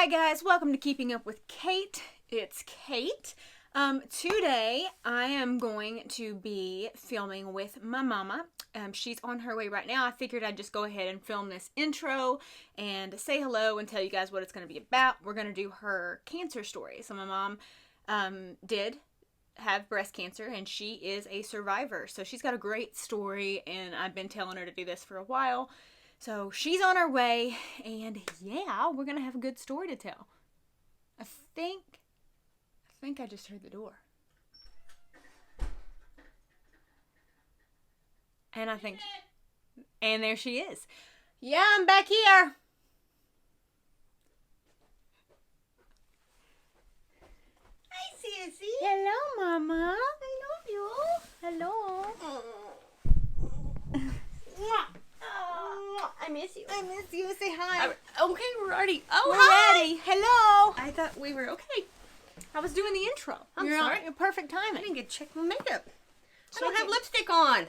Hi guys, welcome to Keeping Up with Kate. It's Kate. Today I am going to be filming with my mama. She's on her way right now. I figured I'd just go ahead and film this intro and say hello and tell you guys what it's going to be about. We're going to do her cancer story. So my mom did have breast cancer and she is a survivor. So she's got a great story and I've been telling her to do this for a while. So she's on her way, and yeah, we're going to have a good story to tell. I think I just heard the door. And and there she is. Yeah, I'm back here. Hi, Sissy. Hello, Mama. I love you. Hello. I miss you. I miss you. Say hi. Okay, we're ready. We're Hi. ready. Hello. I thought we were okay. I was doing the intro. I'm You're sorry. on perfect I timing. didn't get to check my makeup. I don't Okay. have lipstick on.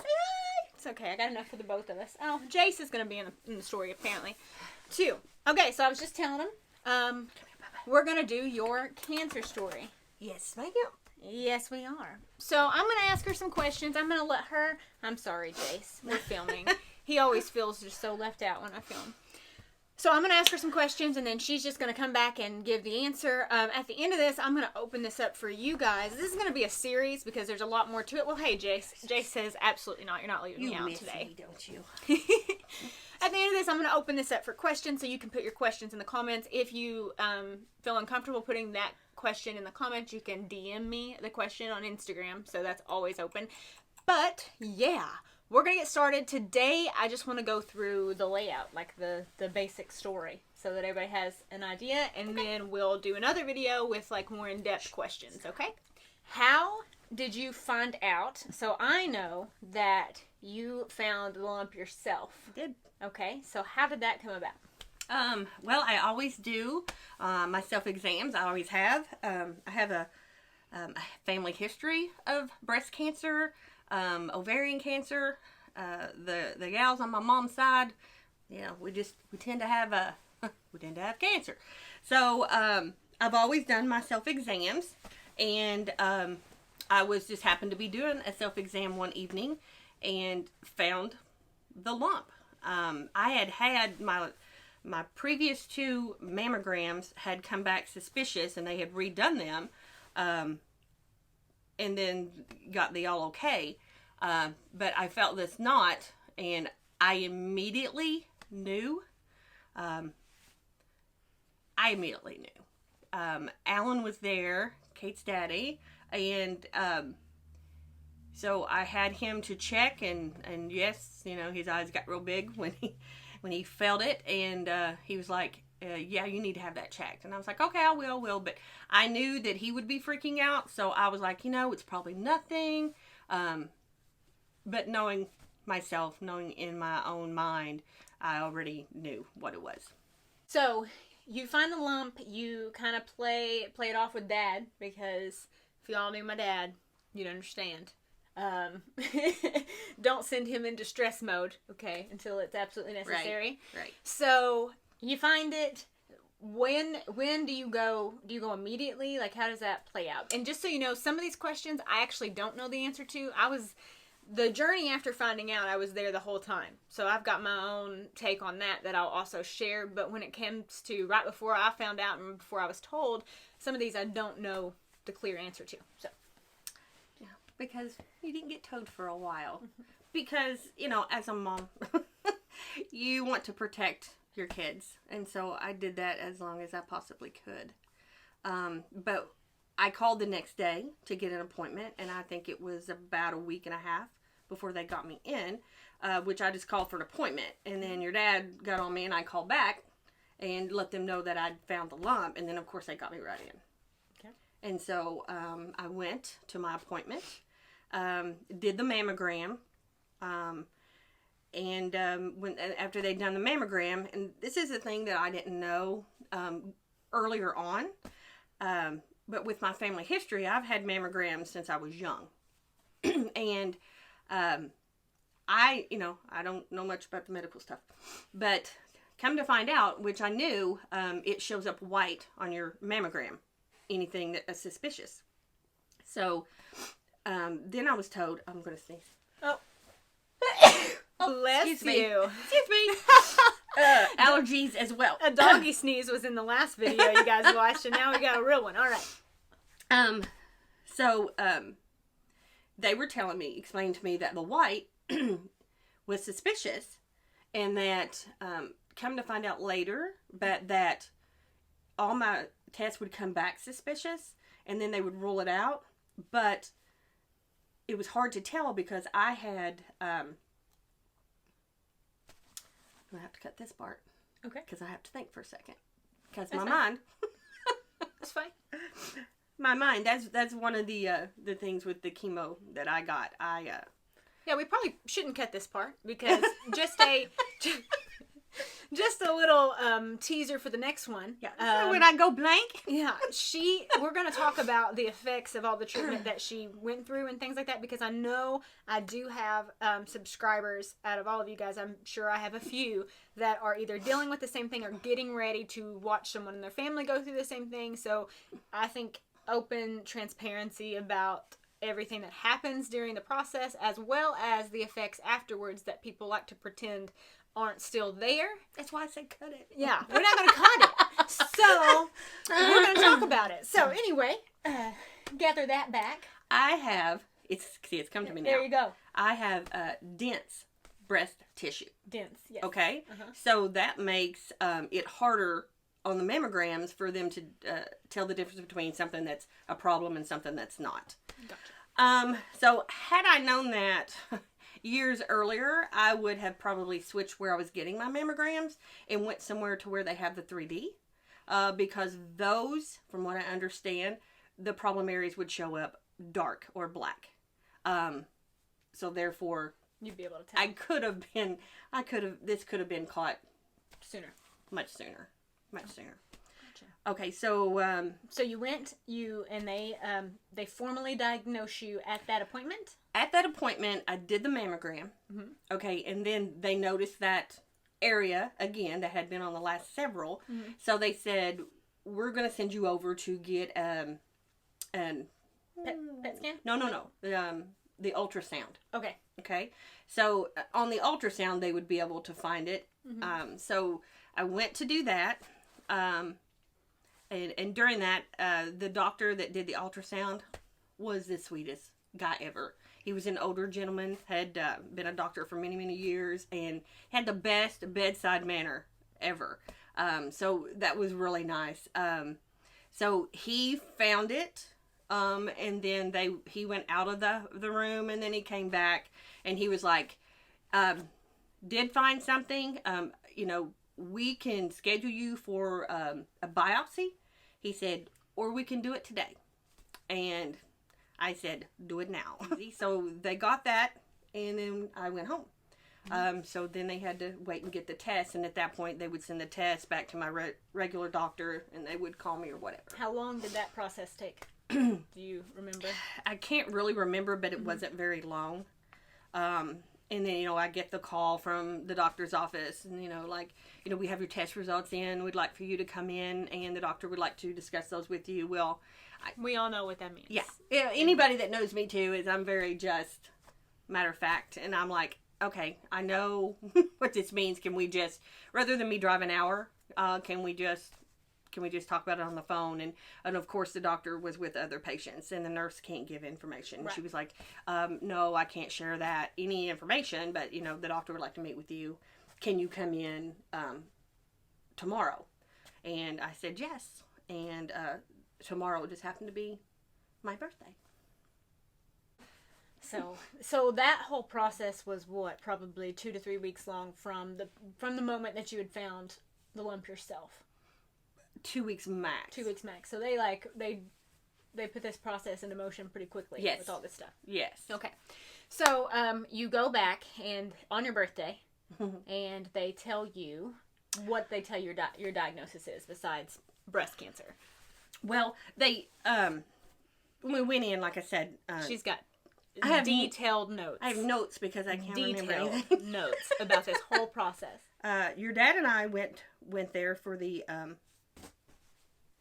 Say hi. It's okay. I got enough for the both of us. Oh, Jace is going to be in the story, apparently, too. Okay, so I was just telling him, we're going to do your cancer story. Yes, ma'am. Yes, we are. So I'm going to ask her some questions. I'm going to let her... I'm sorry, Jace. We're filming. He always feels just so left out when I film. So I'm going to ask her some questions, and then she's just going to come back and give the answer. At the end of this, I'm going to open this up for you guys. This is going to be a series because there's a lot more to it. Well, hey, Jace. Jace says, absolutely not. You're not leaving me out today. Me, don't you? At the end of this, I'm going to open this up for questions, so you can put your questions in the comments. If you feel uncomfortable putting that question in the comments, you can DM me the question on Instagram, so that's always open. But, yeah. We're going to get started. Today, I just want to go through the layout, like the basic story, so that everybody has an idea, and then we'll do another video with like more in-depth questions, okay? How did you find out? So I know that you found the lump yourself. I did. Okay, so how did that come about? Well, I always do my self-exams. I always have. I have a family history of breast cancer, ovarian cancer. The gals on my mom's side, we tend to have cancer. So I've always done my self-exams, and I was just happened to be doing a self-exam one evening and found the lump. I had my previous 2 mammograms had come back suspicious, and they had redone them, and then got the all okay. But I felt this knot, and I immediately knew. Alan was there, Kate's daddy, and so I had him to check, and yes, his eyes got real big when he felt it, and he was like, yeah, you need to have that checked. And I was like, okay, I will. But I knew that he would be freaking out, so I was like, it's probably nothing. But knowing myself, knowing in my own mind, I already knew what it was. So you find the lump, you kind of play it off with Dad, because if y'all knew my dad, you'd understand. Don't send him into stress mode, okay, until it's absolutely necessary. Right. So you find it. When do you go? Do you go immediately? Like, how does that play out? And just so you know, some of these questions I actually don't know the answer to. The journey after finding out, I was there the whole time. So I've got my own take on that I'll also share. But when it comes to right before I found out and before I was told, some of these I don't know the clear answer to. So, yeah, because you didn't get told for a while. Because, as a mom, you want to protect your kids. And so I did that as long as I possibly could. But I called the next day to get an appointment, and I think it was about a week and a half before they got me in, which I just called for an appointment. And then your dad got on me, and I called back and let them know that I'd found the lump, and then, of course, they got me right in. okay. And so I went to my appointment, did the mammogram, and after they'd done the mammogram, and this is a thing that I didn't know earlier on, but with my family history, I've had mammograms since I was young. And I don't know much about the medical stuff, but come to find out, which I knew, it shows up white on your mammogram. Anything that is suspicious. So, then I was told, I'm going to sneeze. Oh. Bless excuse you. Excuse me. Allergies as well. A doggy sneeze was in the last video you guys watched, and now we got a real one. All right. So, they were explaining to me that the white was suspicious, and that, come to find out later, but that all my tests would come back suspicious, and then they would rule it out, but it was hard to tell because I had, I'm going to have to cut this part. Okay. Because I have to think for a second. Because my mind... That's fine. My mind, that's one of the things with the chemo that I got. Yeah, we probably shouldn't cut this part because just a little teaser for the next one. Yeah. When I go blank. Yeah, we're going to talk about the effects of all the treatment that she went through and things like that, because I know I do have subscribers out of all of you guys. I'm sure I have a few that are either dealing with the same thing or getting ready to watch someone in their family go through the same thing. So I think open transparency about everything that happens during the process, as well as the effects afterwards that people like to pretend aren't still there. That's why I said cut it. Yeah, we're not going to cut it. So we're going to talk about it. So anyway, gather that back. I have, it's come to me now. There you go. I have dense breast tissue. Dense, yes. Okay? So that makes it harder on the mammograms for them to tell the difference between something that's a problem and something that's not. Gotcha. So had I known that years earlier, I would have probably switched where I was getting my mammograms and went somewhere to where they have the 3D. Because those, from what I understand, the problem areas would show up dark or black. So therefore, you'd be able to tell. This could have been caught Sooner. Much sooner. Gotcha. Okay, so so you went, and they formally diagnosed you at that appointment? At that appointment, I did the mammogram. Mm-hmm. Okay, and then they noticed that area again that had been on the last several. Mm-hmm. So they said, we're going to send you over to get PET scan? No. The ultrasound. Okay. So on the ultrasound, they would be able to find it. Mm-hmm. So I went to do that. And during that, the doctor that did the ultrasound was the sweetest guy ever. He was an older gentleman, had been a doctor for many, many years, and had the best bedside manner ever. So that was really nice. So he found it, and then he went out of the room, and then he came back, and he was like, did find something, we can schedule you for a biopsy. He said, or we can do it today. And I said, do it now. So they got that, and then I went home. So then they had to wait and get the test, and at that point they would send the test back to my regular doctor, and they would call me or whatever. How long did that process take? Do you remember? I can't really remember, but it wasn't very long. And then, I get the call from the doctor's office, and, we have your test results in. We'd like for you to come in, and the doctor would like to discuss those with you. Well, we all know what that means. Yeah. Anybody that knows me, too, is I'm very just matter of fact. And I'm like, okay, I know what this means. Can we just, rather than me drive an hour, can we just talk about it on the phone? And of course, the doctor was with other patients, and the nurse can't give information. Right. She was like, no, I can't share any information, but, the doctor would like to meet with you. Can you come in tomorrow? And I said yes. And tomorrow just happened to be my birthday. So that whole process was what, probably 2 to 3 weeks long from the moment that you had found the lump yourself. 2 weeks max. 2 weeks max. So they put this process into motion pretty quickly. Yes. With all this stuff. Yes. Okay. So you go back and on your birthday, and they tell you what they tell your diagnosis is besides breast cancer. Well, they when we went in, like I said, she's got detailed notes. I have notes because I can't remember Detailed anything. notes about this whole process. Your dad and I went there for the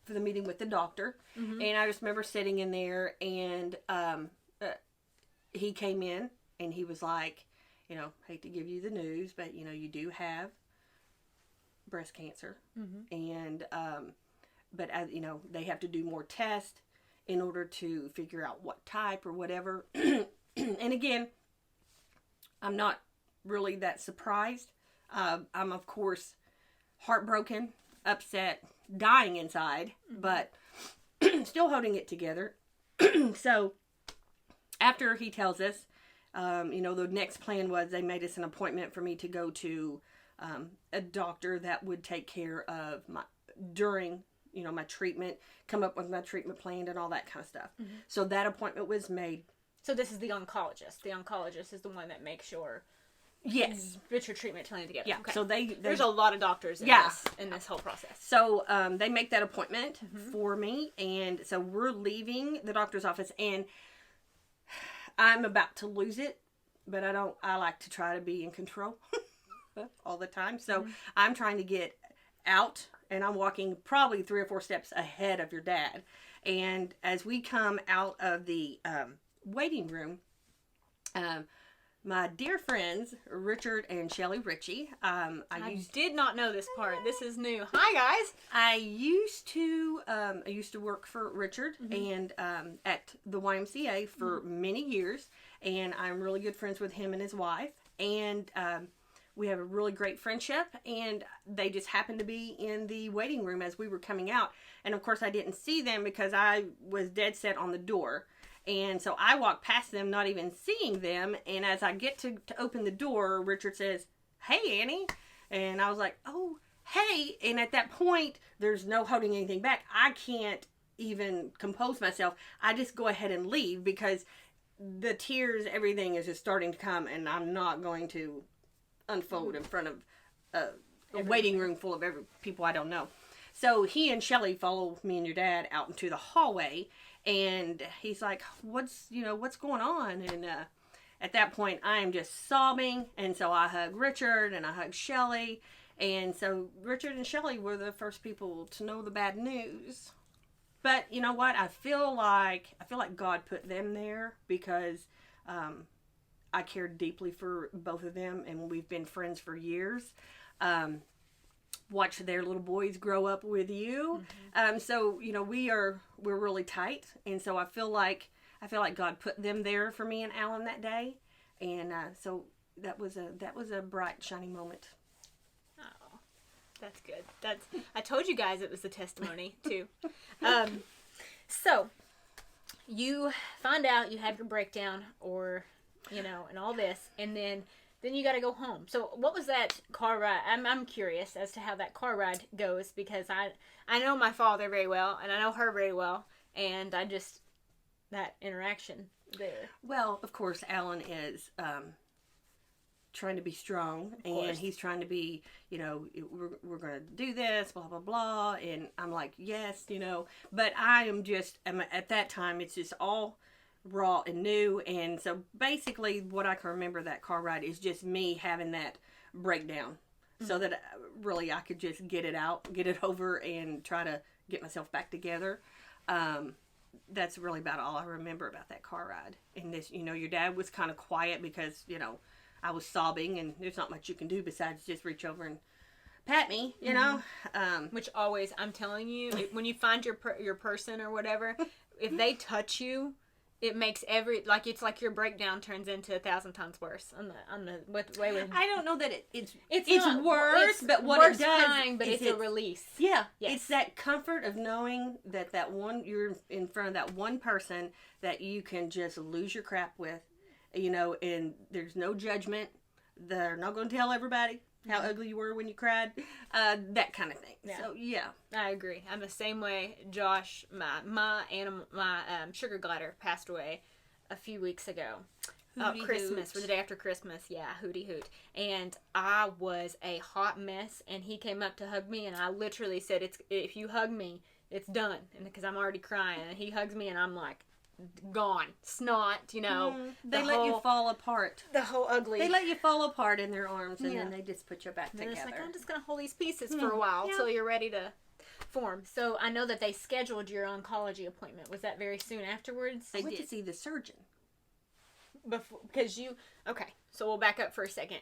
meeting with the doctor, and I just remember sitting in there, and he came in, and he was like, hate to give you the news, but you do have breast cancer, and but as they have to do more tests in order to figure out what type or whatever. And again, I'm not really that surprised. I'm of course heartbroken, upset, dying inside, but still holding it together. So after he tells us, the next plan was they made us an appointment for me to go to a doctor that would take care of during my treatment, come up with my treatment plan and all that kind of stuff. So that appointment was made. So this is the oncologist. The oncologist is the one that makes sure. Yes. Get your treatment plan together. Yeah. Okay. So there's a lot of doctors in this whole process. So they make that appointment for me, and so we're leaving the doctor's office, and I'm about to lose it, but I like to try to be in control all the time. So I'm trying to get out, and I'm walking probably 3 or 4 steps ahead of your dad. And as we come out of the waiting room, my dear friends, Richard and Shelley Ritchie. I did not know this part. This is new. Hi, guys. I used to work for Richard and at the YMCA for many years, and I'm really good friends with him and his wife. And we have a really great friendship, and they just happened to be in the waiting room as we were coming out. And of course, I didn't see them because I was dead set on the door. And so I walked past them, not even seeing them. And as I get to open the door, Richard says, "Hey, Annie." And I was like, "Oh, hey." And at that point, there's no holding anything back. I can't even compose myself. I just go ahead and leave because the tears, everything is just starting to come. And I'm not going to unfold in front of a waiting room full of people I don't know. So he and Shelley follow me and your dad out into the hallway. And he's like, what's going on? And at that point, I am just sobbing. And so I hug Richard and I hug Shelley. And so Richard and Shelley were the first people to know the bad news. But you know what? I feel like God put them there because I cared deeply for both of them, and we've been friends for years. Watch their little boys grow up with you. So we're really tight, and so I feel like God put them there for me and Alan that day, and so that was a bright, shining moment. Oh, that's good. I told you guys it was a testimony too. So you find out you have your breakdown, or and all this, and then you got to go home. So what was that car ride? I'm curious as to how that car ride goes, because I know my father very well, and I know her very well, and that interaction there. Well, of course, Alan is trying to be strong, and he's trying to be, we're going to do this, blah, blah, blah, and I'm like, yes, but I'm at that time, it's just all raw and new. And so basically what I can remember that car ride is just me having that breakdown, so that really I could just get it out, get it over, and try to get myself back together. That's really about all I remember about that car ride. And this, your dad was kind of quiet because I was sobbing, and there's not much you can do besides just reach over and pat me, which always, I'm telling you, when you find your person or whatever, if they touch you, it makes it's like your breakdown turns into 1,000 times worse. I don't know that it's not worse, but what worse it does, crying, but it's a release. Yeah, yes. It's that comfort of knowing that one, you're in front of that one person that you can just lose your crap with, and there's no judgment. They're not going to tell everybody how ugly you were when you cried, that kind of thing. Yeah. So yeah, I agree. I'm the same way. Josh, my sugar glider, passed away a few weeks ago. Christmas, or the day after Christmas. Yeah, hooty hoot. And I was a hot mess, and he came up to hug me, and I literally said, if you hug me, it's done, and because I'm already crying. And he hugs me, and I'm like, gone. Snot, you know. They let you fall apart. The whole ugly. They let you fall apart in their arms, and Yeah. then they just put you back And together. it's like, I'm just going to hold these pieces for a while Yeah. till you're ready to form. So I know that they scheduled your oncology appointment. Was that very soon afterwards? I went to see the surgeon. Before, because okay, so we'll back up for a second.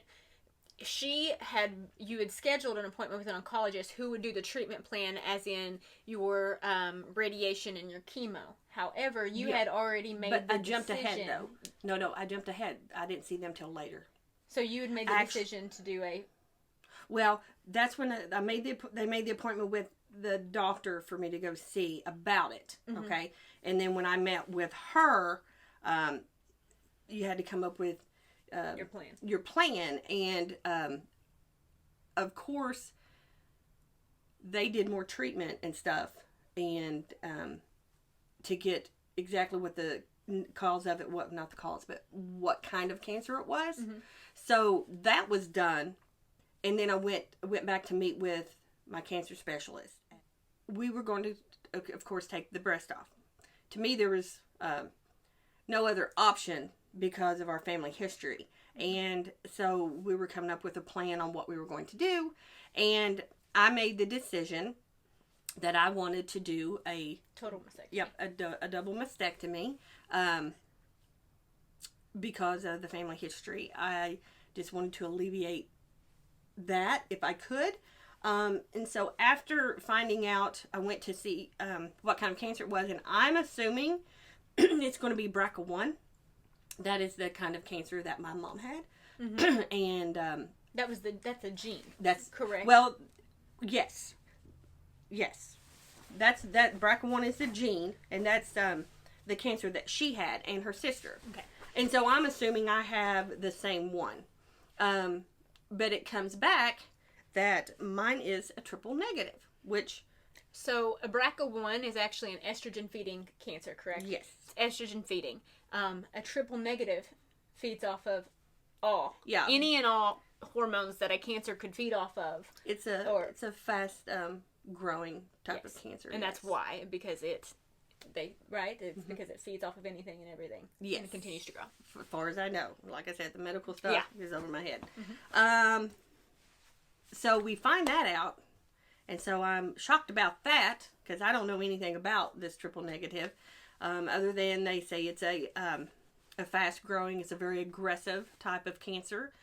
You had scheduled an appointment with an oncologist who would do the treatment plan, as in your radiation and your chemo. However, you had already made But the I jumped decision. ahead, though. No, I jumped ahead. I didn't see them till later. So you had made the decision to do a... Well, that's when they made the appointment with the doctor for me to go see about it, okay? And then when I met with her, you had to come up with your plan, and of course they did more treatment and stuff, and to get exactly what the cause of it, not the cause, but what kind of cancer it was. So that was done, and then I went back to meet with my cancer specialist. We were going to, of course, take the breast off. To me, there was no other option because of our family history. And so we were coming up with a plan on what we were going to do. And I made the decision that I wanted to do a total mastectomy. Yep, a double mastectomy because of the family history. I just wanted to alleviate that if I could. And so after finding out, I went to see what kind of cancer it was, and I'm assuming it's going to be BRCA1. That is the kind of cancer that my mom had. And that's a gene. That's correct. Well, yes. That BRCA1 is the gene, and that's the cancer that she had and her sister. Okay. And so I'm assuming I have the same one. But it comes back that mine is a triple negative, which... So a BRCA1 is actually an estrogen-feeding cancer, correct? Yes. It's estrogen-feeding. A triple negative feeds off of any and all hormones that a cancer could feed off of. It's a fast growing type of cancer. And that's why, because it's because it feeds off of anything and everything. Yes. And it continues to grow. As far as I know. Like I said, the medical stuff is over my head. So we find that out. And so I'm shocked about that because I don't know anything about this triple negative. Other than they say it's a fast growing, it's a very aggressive type of cancer.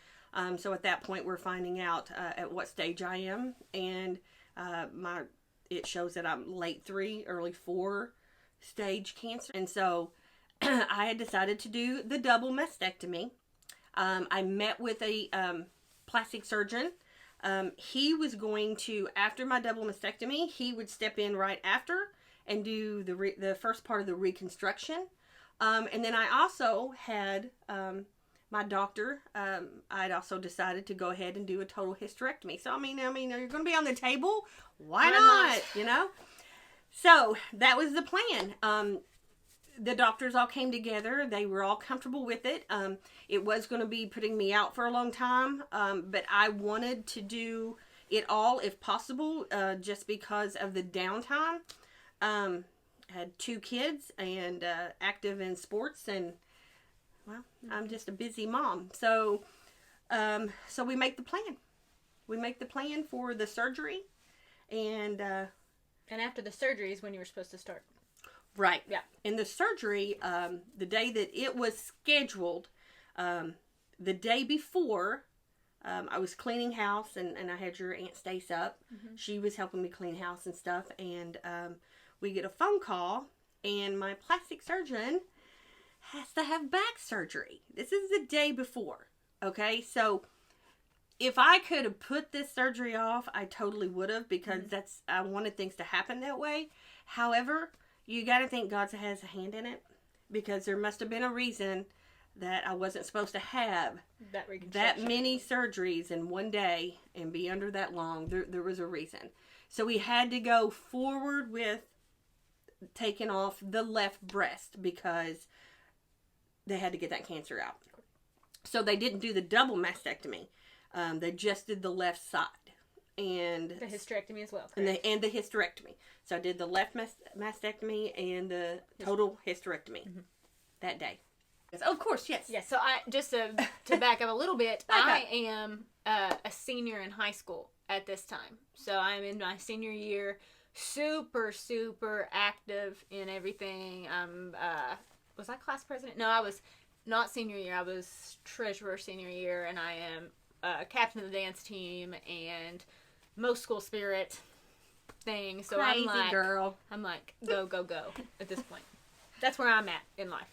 So at that point we're finding out at what stage I am. And it shows that I'm late 3, early 4 stage cancer. And so I had decided to do the double mastectomy. I met with a plastic surgeon. He was going to, after my double mastectomy, he would step in right after and do the first part of the reconstruction. And then I also had my doctor. I'd also decided to go ahead and do a total hysterectomy. So I mean, you're going to be on the table. Why not? You know. So that was the plan. The doctors all came together. They were all comfortable with it. It was going to be putting me out for a long time, but I wanted to do it all if possible, just because of the downtime. I had 2 kids and active in sports, and well, I'm just a busy mom. So we make the plan. We make the plan for the surgery, and after the surgery is when you were supposed to start. Right. Yeah. In the surgery, the day that it was scheduled, the day before, I was cleaning house, and I had your Aunt Stace up. She was helping me clean house and stuff, and we get a phone call, and my plastic surgeon has to have back surgery. This is the day before. Okay, so if I could have put this surgery off, I totally would have, because I wanted things to happen that way. However, you got to think God has a hand in it, because there must have been a reason that I wasn't supposed to have that many surgeries in one day and be under that long. There was a reason. So we had to go forward with taking off the left breast because they had to get that cancer out. So they didn't do the double mastectomy. They just did the left side. and The hysterectomy as well. and the hysterectomy. So I did the left mastectomy and the total hysterectomy that day. Yes, oh, of course, yes. Yeah, so I just to back up a little bit, I am a senior in high school at this time. So I'm in my senior year, super, super active in everything. Was I class president? No, I was not senior year. I was treasurer senior year, and I am captain of the dance team and most school spirit thing. So Crazy I'm like, girl. I'm like, go, go, go at this point. That's where I'm at in life.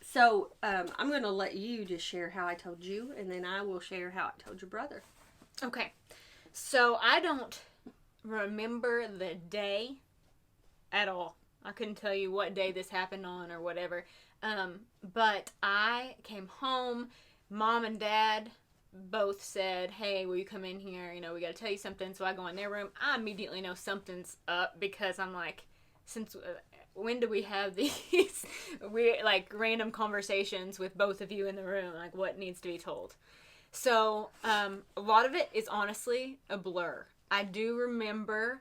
So, I'm going to let you just share how I told you, and then I will share how I told your brother. Okay. So I don't remember the day at all. I couldn't tell you what day this happened on or whatever. But I came home. Mom and Dad both said, hey, will you come in here? You know, we got to tell you something. So I go in their room. I immediately know something's up because I'm like, since... when do we have these random conversations with both of you in the room? Like, what needs to be told? So, a lot of it is honestly a blur. I do remember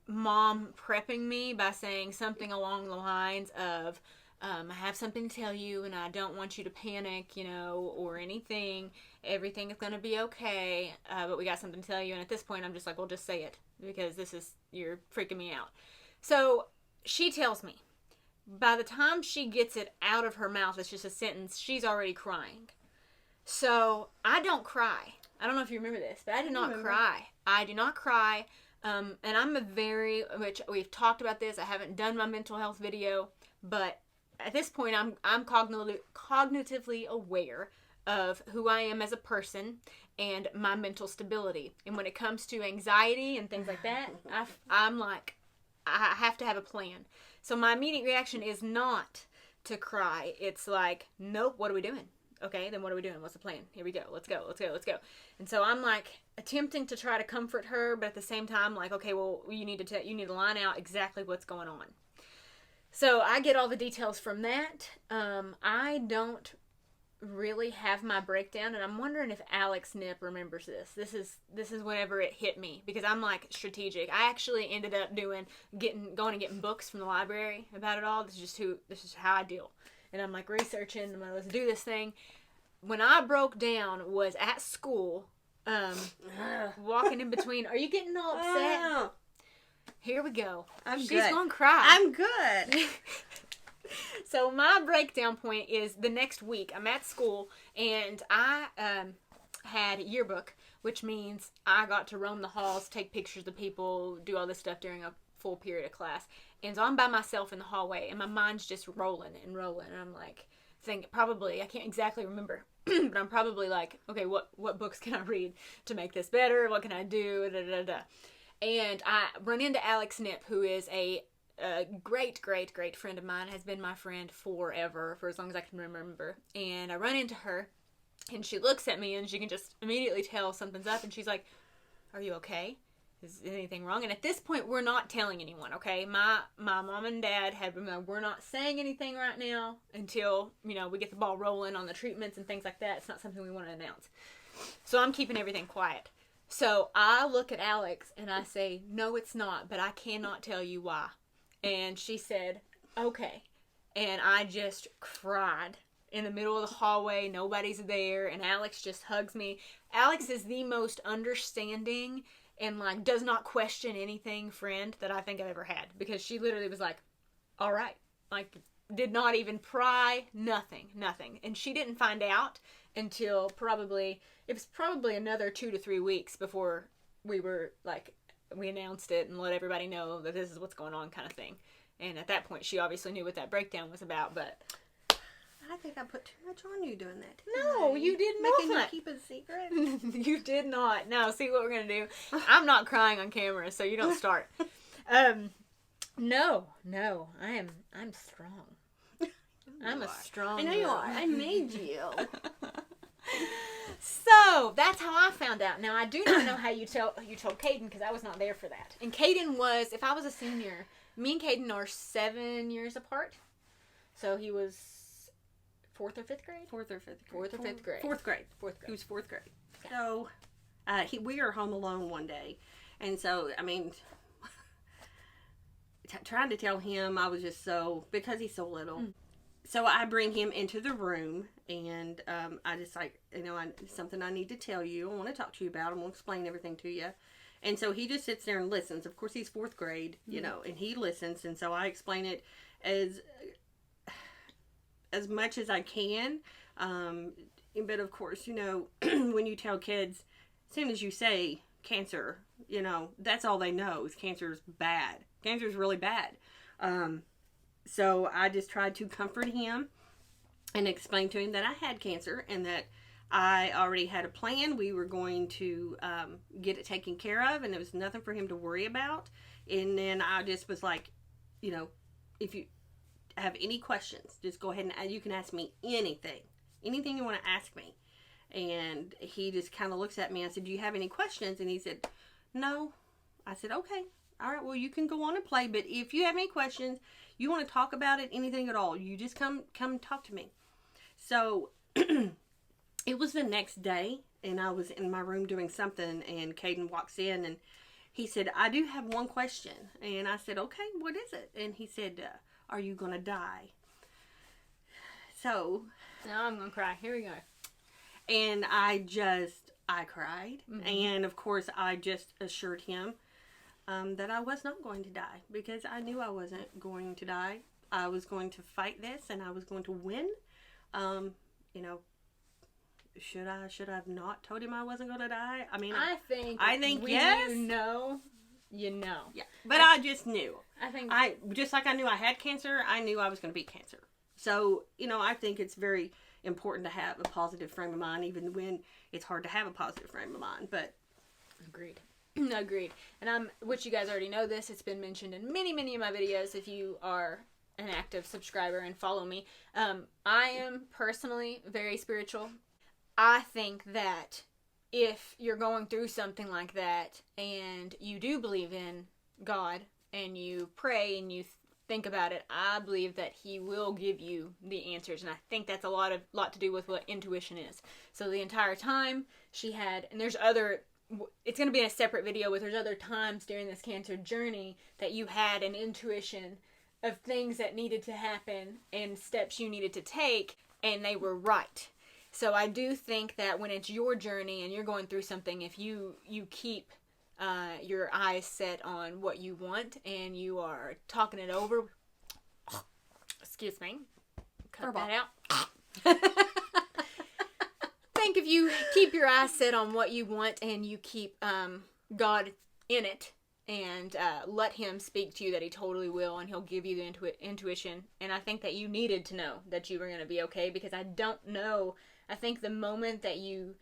Mom prepping me by saying something along the lines of, I have something to tell you and I don't want you to panic, you know, or anything. Everything is going to be okay, but we got something to tell you. And at this point, I'm just like, well, just say it because you're freaking me out. So she tells me, by the time she gets it out of her mouth, it's just a sentence, she's already crying. So I don't cry. I don't know if you remember this, but I did not cry. I do not cry. And I'm which we've talked about this. I haven't done my mental health video, but at this point I'm cognitively aware of who I am as a person and my mental stability. And when it comes to anxiety and things like that, I'm like, I have to have a plan. So my immediate reaction is not to cry. It's like, nope, what are we doing? Okay, then what are we doing? What's the plan? Here we go. Let's go. And so I'm like attempting to try to comfort her, but at the same time, like, okay, well, you need to line out exactly what's going on. So I get all the details from that. I don't really have my breakdown, and I'm wondering if Alex Nip remembers this. This is whenever it hit me, because I'm like strategic. I actually ended up going and getting books from the library about it all. This is how I deal. And I'm like researching, let's do this thing. When I broke down was at school, walking in between. Are you getting all upset? Here we go. She's gonna cry. I'm good. So my breakdown point is the next week. I'm at school, and I had a yearbook, which means I got to roam the halls, take pictures of people, do all this stuff during a full period of class. And so I'm by myself in the hallway, and my mind's just rolling and rolling. And I'm like, I can't exactly remember, but I'm probably like, okay, what books can I read to make this better? What can I do? Da, da, da. And I run into Alex Nip, who is a great friend of mine, has been my friend forever, for as long as I can remember. And I run into her, and she looks at me, and she can just immediately tell something's up, and she's like, are you okay? Is anything wrong? And at this point, we're not telling anyone, okay? My mom and dad we're not saying anything right now until, we get the ball rolling on the treatments and things like that. It's not something we want to announce. So I'm keeping everything quiet. So I look at Alex, and I say, no, it's not, but I cannot tell you why. And she said, okay. And I just cried in the middle of the hallway. Nobody's there. And Alex just hugs me. Alex is the most understanding and does not question anything friend that I think I've ever had. Because she literally was like, all right. Did not even pry. Nothing. And she didn't find out until it was probably another 2 to 3 weeks before we announced it and let everybody know that this is what's going on, kind of thing. And at that point, she obviously knew what that breakdown was about, but... I think I put too much on you doing that. No, you did not. Making you keep it a secret? You did not. No, see what we're going to do? I'm not crying on camera, so you don't start. No, I'm strong. I'm a strong I know you are. I made you. So that's how I found out. Now I do not know how you told Caden, because I was not there for that. And Caden was, if I was a senior, me and Caden are 7 years apart. So he was 4th or 5th grade. Fourth or fifth grade. Fourth or fifth grade. Fourth grade. Fourth grade. He was 4th grade. Yeah. So we were home alone one day. And so, I mean, trying to tell him, I was just so, because he's so little. So I bring him into the room, and I just like, something I need to tell you. I want to talk to you about. I'm going to explain everything to you. And so he just sits there and listens. Of course, he's 4th grade, and he listens. And so I explain it as much as I can. But of course, when you tell kids, as soon as you say cancer, that's all they know is cancer is bad. Cancer is really bad. So I just tried to comfort him and explain to him that I had cancer and that I already had a plan. We were going to get it taken care of, and there was nothing for him to worry about. And then I just was like, if you have any questions, just go ahead and you can ask me anything you want to ask me. And he just kind of looks at me. I said, do you have any questions? And he said, no. I said, okay. All right, well, you can go on and play, but if you have any questions, you want to talk about it, anything at all, you just come talk to me. So it was the next day, and I was in my room doing something, and Caden walks in, and he said, I do have one question. And I said, okay, what is it? And he said, are you going to die? So now I'm going to cry. Here we go. And I cried. Mm-hmm. And of course, I just assured him that I was not going to die, because I knew I wasn't going to die. I was going to fight this, and I was going to win. Should I have not told him I wasn't going to die? I mean, I think when yes. You know. Yeah, but I just knew. Just like I knew I had cancer, I knew I was going to beat cancer. So, I think it's very important to have a positive frame of mind, even when it's hard to have a positive frame of mind. But agreed. And which you guys already know this. It's been mentioned in many, many of my videos. If you are an active subscriber and follow me, I am personally very spiritual. I think that if you're going through something like that and you do believe in God and you pray and you think about it, I believe that He will give you the answers. And I think that's a lot to do with what intuition is. So the entire time she had, and there's other, it's going to be in a separate video, but there's other times during this cancer journey that you had an intuition of things that needed to happen and steps you needed to take, and they were right. So I do think that when it's your journey and you're going through something, if you keep your eyes set on what you want and you are talking it over, excuse me, cut that out. I think if you keep your eyes set on what you want and you keep God in it and let Him speak to you, that He totally will, and He'll give you the intuition. And I think that you needed to know that you were going to be okay, because I don't know. I think the moment that you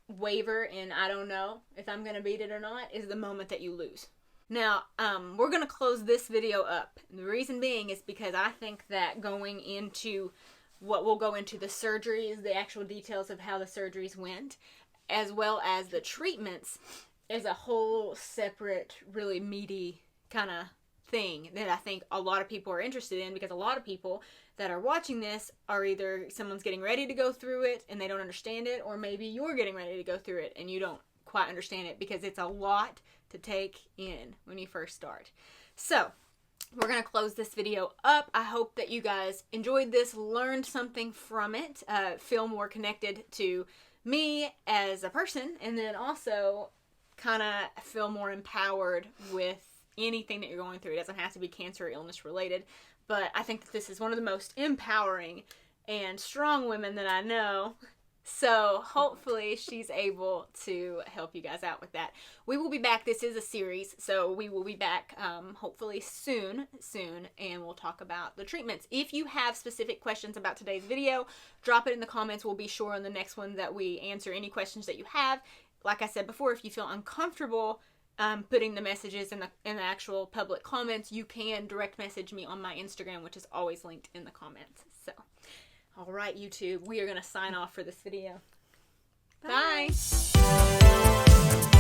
waver and I don't know if I'm going to beat it or not is the moment that you lose. Now, we're going to close this video up. And the reason being is because I think that going into what we'll go into the surgeries, the actual details of how the surgeries went, as well as the treatments, is a whole separate, really meaty kind of thing that I think a lot of people are interested in, because a lot of people that are watching this are either someone's getting ready to go through it and they don't understand it, or maybe you're getting ready to go through it and you don't quite understand it, because it's a lot to take in when you first start. So we're going to close this video up. I hope that you guys enjoyed this, learned something from it, feel more connected to me as a person, and then also kind of feel more empowered with anything that you're going through. It doesn't have to be cancer or illness related, but I think that this is one of the most empowering and strong women that I know. So hopefully she's able to help you guys out with that. We will be back. This is a series, so we will be back hopefully soon, and we'll talk about the treatments. If you have specific questions about today's video, drop it in the comments. We'll be sure on the next one that we answer any questions that you have. Like I said before, if you feel uncomfortable putting the messages in the actual public comments, you can direct message me on my Instagram, which is always linked in the comments. So, all right, YouTube, we are going to sign off for this video. Bye. Bye.